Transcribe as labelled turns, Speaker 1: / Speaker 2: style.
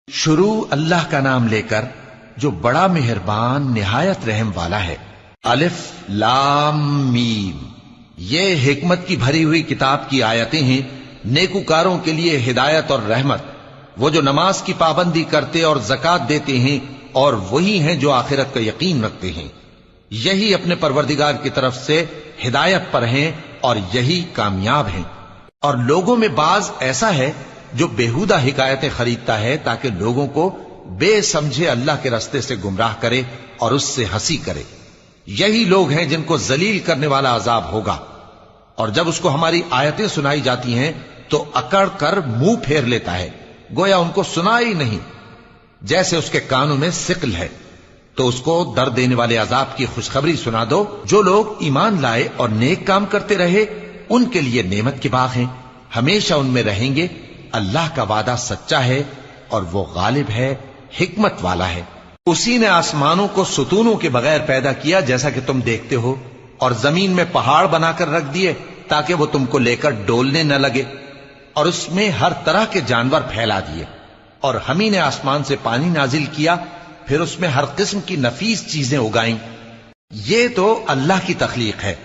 Speaker 1: شروع اللہ کا نام لے کر جو بڑا مہربان نہایت رحم والا ہے۔ الف لام میم، یہ حکمت کی بھری ہوئی کتاب کی آیتیں ہیں، نیکوکاروں کے لیے ہدایت اور رحمت، وہ جو نماز کی پابندی کرتے اور زکوٰۃ دیتے ہیں، اور وہی ہیں جو آخرت کا یقین رکھتے ہیں، یہی اپنے پروردگار کی طرف سے ہدایت پر ہیں اور یہی کامیاب ہیں۔ اور لوگوں میں بعض ایسا ہے جو بیہودہ حکایتیں خریدتا ہے تاکہ لوگوں کو بے سمجھے اللہ کے رستے سے گمراہ کرے اور اس سے ہنسی کرے، یہی لوگ ہیں جن کو ذلیل کرنے والا عذاب ہوگا۔ اور جب اس کو ہماری آیتیں سنائی جاتی ہیں تو اکڑ کر منہ پھیر لیتا ہے، گویا ان کو سنا ہی نہیں، جیسے اس کے کانوں میں ثقل ہے۔ تو اس کو درد دینے والے عذاب کی خوشخبری سنا دو۔ جو لوگ ایمان لائے اور نیک کام کرتے رہے ان کے لیے نعمت کے باغ ہیں، ہمیشہ ان میں رہیں گے۔ اللہ کا وعدہ سچا ہے اور وہ غالب ہے، حکمت والا ہے۔ اسی نے آسمانوں کو ستونوں کے بغیر پیدا کیا جیسا کہ تم دیکھتے ہو، اور زمین میں پہاڑ بنا کر رکھ دیے تاکہ وہ تم کو لے کر ڈولنے نہ لگے، اور اس میں ہر طرح کے جانور پھیلا دیے۔ اور ہم ہی نے آسمان سے پانی نازل کیا، پھر اس میں ہر قسم کی نفیس چیزیں اگائیں۔ یہ تو اللہ کی تخلیق ہے۔